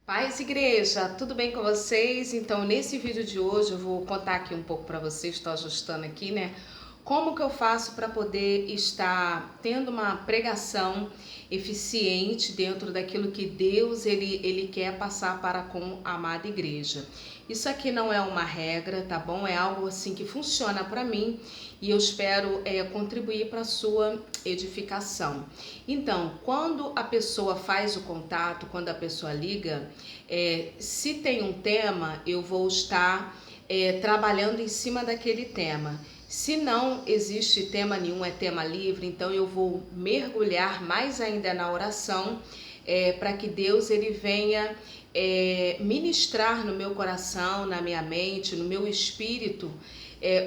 Paz, igreja, tudo bem com vocês? Então, nesse vídeo de hoje eu vou contar aqui um pouco para vocês, estou ajustando aqui, né? Como que eu faço para poder estar tendo uma pregação eficiente dentro daquilo que Deus ele quer passar para com a amada igreja. Isso aqui não é uma regra, tá bom? É algo assim que funciona para mim e eu espero contribuir para a sua edificação. Então, quando a pessoa faz o contato, quando a pessoa liga, se tem um tema, eu vou estar trabalhando em cima daquele tema. Se não existe tema nenhum, é tema livre, então eu vou mergulhar mais ainda na oração para que Deus ele venha ministrar no meu coração, na minha mente, no meu espírito,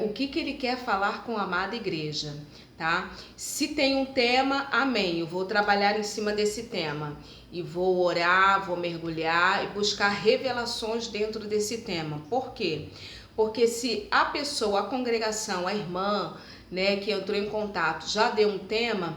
o que Ele quer falar com a amada igreja, tá? Se tem um tema, amém, eu vou trabalhar em cima desse tema e vou orar, vou mergulhar e buscar revelações dentro desse tema. Por quê? Porque se a pessoa, a congregação, a irmã, né, que entrou em contato já deu um tema,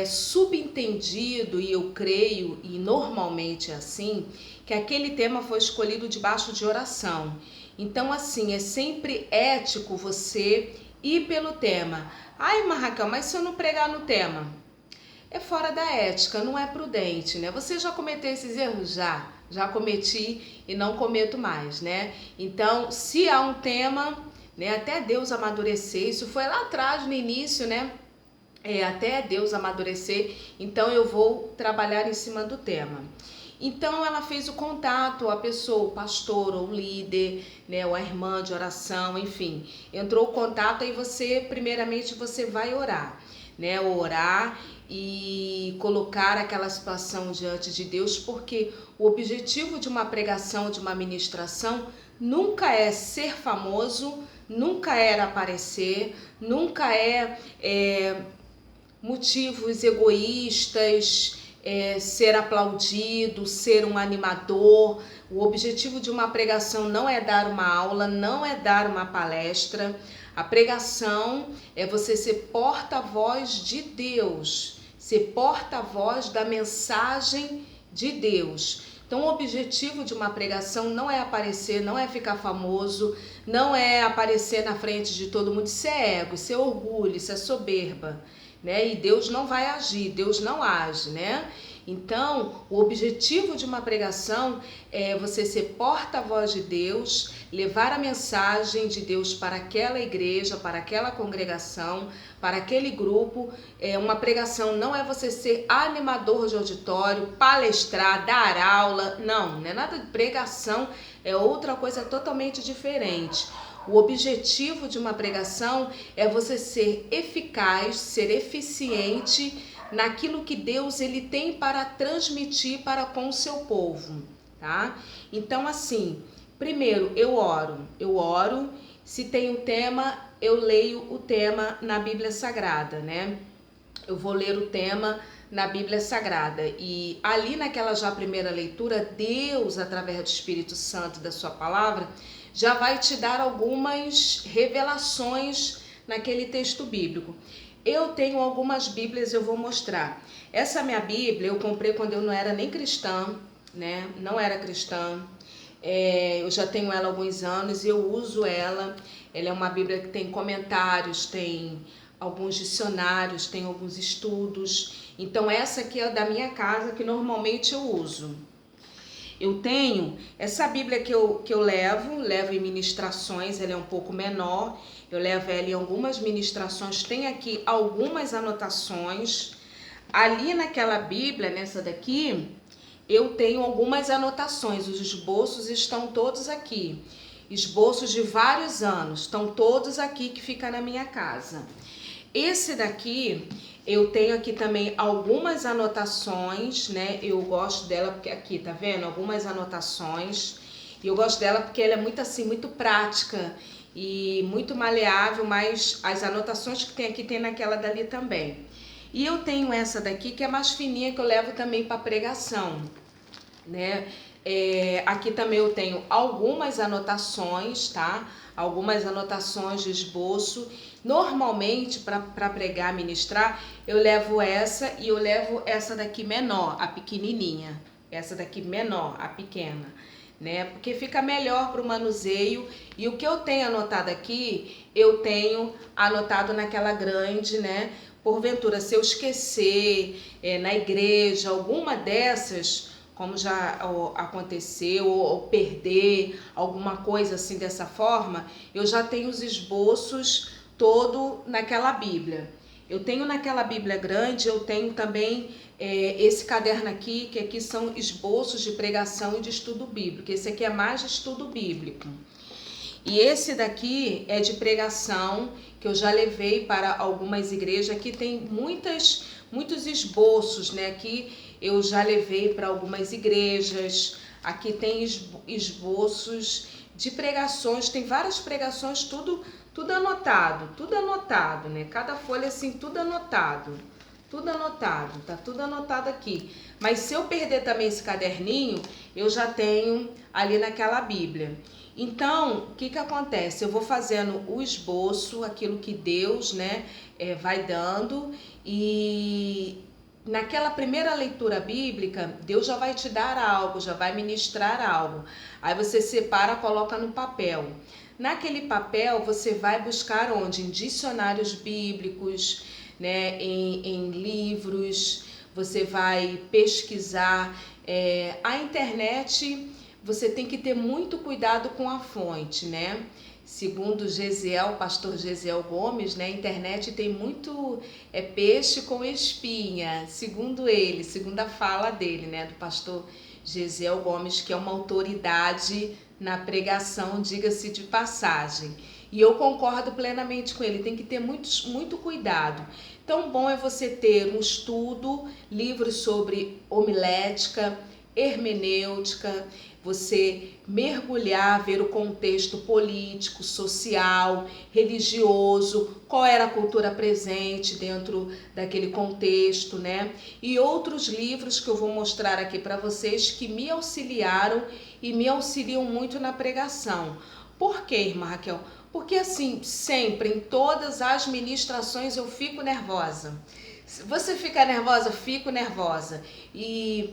subentendido, e eu creio, e normalmente é assim, que aquele tema foi escolhido debaixo de oração. Então, assim, é sempre ético você ir pelo tema. Ai, Raquel, mas se eu não pregar no tema? É fora da ética, não é prudente, né? Você já cometeu esses erros? Já cometi e não cometo mais, né? Então, se há um tema, né, até Deus amadurecer, isso foi lá atrás, no início, né? Até Deus amadurecer, então eu vou trabalhar em cima do tema. Então ela fez o contato, a pessoa, o pastor ou o líder, né, ou a irmã de oração, enfim, entrou o contato, aí você, primeiramente, você vai orar, né, orar e colocar aquela situação diante de Deus, porque o objetivo de uma pregação, de uma ministração, nunca é ser famoso, nunca é aparecer, nunca é motivos egoístas, ser aplaudido, ser um animador. O objetivo de uma pregação não é dar uma aula, não é dar uma palestra. A pregação é você ser porta-voz de Deus, ser porta-voz da mensagem de Deus. Então, o objetivo de uma pregação não é aparecer, não é ficar famoso, não é aparecer na frente de todo mundo. Isso é ego, isso é orgulho, isso é soberba, né? E Deus não vai agir, Deus não age, né? Então, o objetivo de uma pregação é você ser porta-voz de Deus, levar a mensagem de Deus para aquela igreja, para aquela congregação, para aquele grupo. Uma pregação não é você ser animador de auditório, palestrar, dar aula, não é nada de pregação, é outra coisa totalmente diferente. O objetivo de uma pregação é você ser eficaz, ser eficiente naquilo que Deus ele tem para transmitir para com o seu povo, tá? Então, assim, primeiro eu oro, se tem um tema, eu leio o tema na Bíblia Sagrada, né? Eu vou ler o tema na Bíblia Sagrada e ali naquela já primeira leitura, Deus, através do Espírito Santo da sua palavra, já vai te dar algumas revelações naquele texto bíblico. Eu tenho algumas Bíblias, eu vou mostrar. Essa minha Bíblia eu comprei quando eu não era nem cristã, né? Não era cristã. Eu já tenho ela há alguns anos e eu uso ela. Ela é uma Bíblia que tem comentários, tem alguns dicionários, tem alguns estudos. Então essa aqui é da minha casa que normalmente eu uso. Eu tenho essa Bíblia que eu levo em ministrações, ela é um pouco menor, eu levo ela em algumas ministrações, tem aqui algumas anotações. Ali naquela Bíblia, nessa daqui, eu tenho algumas anotações, os esboços estão todos aqui. Esboços de vários anos, estão todos aqui que fica na minha casa. Esse daqui, eu tenho aqui também algumas anotações, né? Eu gosto dela porque aqui, tá vendo? Algumas anotações. E eu gosto dela porque ela é muito assim, muito prática e muito maleável, mas as anotações que tem aqui tem naquela dali também. E eu tenho essa daqui que é mais fininha, que eu levo também para pregação, né? Aqui também eu tenho algumas anotações, tá? Algumas anotações de esboço. Normalmente, para pregar, ministrar, eu levo essa e eu levo essa daqui menor, a pequenininha, essa daqui menor, a pequena, né? Porque fica melhor para o manuseio. E o que eu tenho anotado aqui, eu tenho anotado naquela grande, né? Porventura, se eu esquecer na igreja alguma dessas, como já aconteceu, ou perder alguma coisa assim dessa forma, eu já tenho os esboços todo naquela Bíblia. Eu tenho naquela Bíblia grande, eu tenho também esse caderno aqui, que aqui são esboços de pregação e de estudo bíblico. Esse aqui é mais de estudo bíblico. E esse daqui é de pregação, que eu já levei para algumas igrejas. Aqui tem muitos esboços, né? Aqui eu já levei para algumas igrejas. Aqui tem esboços de pregações, tem várias pregações, tudo anotado, né? Cada folha assim, tudo anotado, tá tudo anotado aqui. Mas se eu perder também esse caderninho, eu já tenho ali naquela Bíblia. Então, o que acontece? Eu vou fazendo o esboço, aquilo que Deus, né, vai dando, e naquela primeira leitura bíblica, Deus já vai te dar algo, já vai ministrar algo. Aí você separa, coloca no papel. Naquele papel, você vai buscar onde? Em dicionários bíblicos, né, em livros, você vai pesquisar. A internet, você tem que ter muito cuidado com a fonte, né? Segundo Gesiel, pastor Gesiel Gomes, né, a internet tem muito peixe com espinha, segundo ele, segundo a fala dele, né, do pastor Gesiel Gomes, que é uma autoridade na pregação, diga-se de passagem. E eu concordo plenamente com ele, tem que ter muito cuidado. Então, bom é você ter um estudo, livros sobre homilética, hermenêutica, você mergulhar, ver o contexto político, social, religioso, qual era a cultura presente dentro daquele contexto, né? E outros livros que eu vou mostrar aqui para vocês que me auxiliaram e me auxiliam muito na pregação. Por quê, irmã Raquel? Porque assim, sempre, em todas as ministrações eu fico nervosa. Se você fica nervosa, fico nervosa. E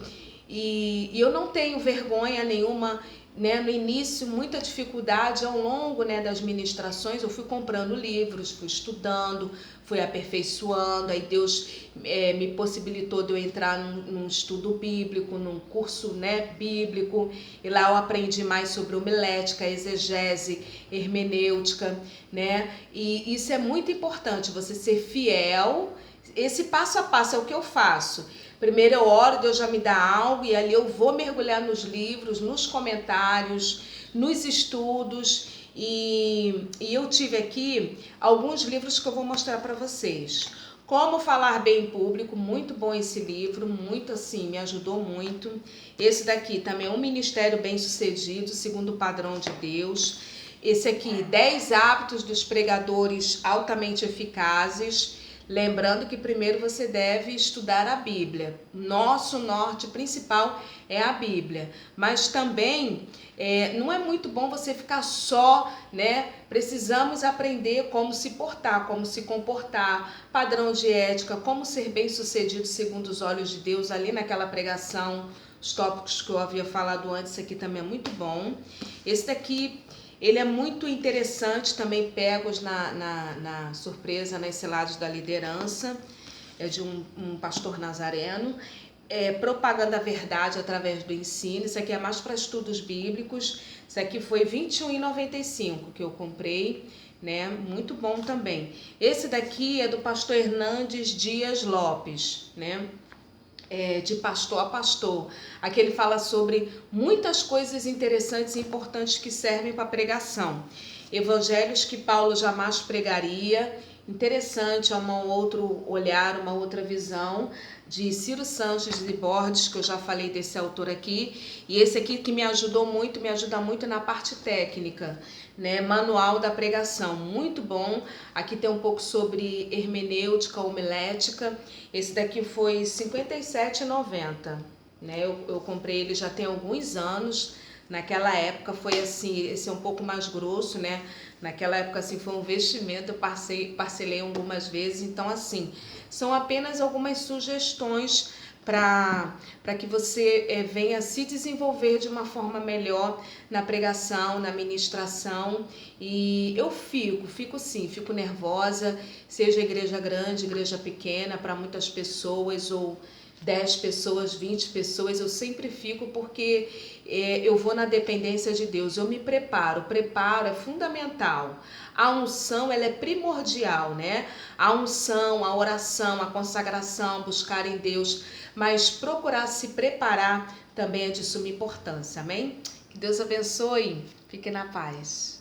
eu não tenho vergonha nenhuma, né? No início, muita dificuldade, ao longo, né, das ministrações, eu fui comprando livros, fui estudando, fui aperfeiçoando, aí Deus me possibilitou de eu entrar num estudo bíblico, num curso, né, bíblico, e lá eu aprendi mais sobre homilética, exegese, hermenêutica, né? E isso é muito importante, você ser fiel. Esse passo a passo é o que eu faço. Primeiro eu oro, Deus já me dá algo, e ali eu vou mergulhar nos livros, nos comentários, nos estudos, e eu tive aqui alguns livros que eu vou mostrar para vocês. Como Falar Bem em Público, muito bom esse livro, muito assim, me ajudou muito. Esse daqui também é um ministério bem-sucedido, segundo o padrão de Deus. Esse aqui, 10 hábitos dos pregadores altamente eficazes. Lembrando que primeiro você deve estudar a Bíblia. Nosso norte principal é a Bíblia. Mas também não é muito bom você ficar só, né? Precisamos aprender como se portar, como se comportar, padrão de ética, como ser bem-sucedido segundo os olhos de Deus, ali naquela pregação, os tópicos que eu havia falado antes, esse aqui também é muito bom. Esse daqui, ele é muito interessante, também pegos na surpresa, nas ciladas da liderança, é de um pastor nazareno. Propaganda da verdade através do ensino. Isso aqui é mais para estudos bíblicos. Isso aqui foi R$ 21,95 que eu comprei, né? Muito bom também. Esse daqui é do pastor Hernandes Dias Lopes, né? De pastor a pastor. Aqui ele fala sobre muitas coisas interessantes e importantes que servem para pregação. Evangelhos que Paulo jamais pregaria. Interessante, é um outro olhar, uma outra visão, de Ciro Sanches de Borges, que eu já falei desse autor aqui. E esse aqui que me ajudou muito, me ajuda muito na parte técnica, né? Manual da pregação, muito bom. Aqui tem um pouco sobre hermenêutica, homilética. Esse daqui foi R$ 57,90, né? Eu comprei ele já tem alguns anos. Naquela época foi assim, esse é um pouco mais grosso, né? Naquela época assim foi um investimento, eu parcelei algumas vezes. Então assim, são apenas algumas sugestões para que você venha se desenvolver de uma forma melhor na pregação, na ministração. E eu fico nervosa, seja igreja grande, igreja pequena, para muitas pessoas, ou 10 pessoas, 20 pessoas, eu sempre fico porque eu vou na dependência de Deus, eu me preparo, preparo é fundamental. A unção, ela é primordial, né? A unção, a oração, a consagração, buscar em Deus, mas procurar se preparar também é de suma importância, amém? Que Deus abençoe, fique na paz.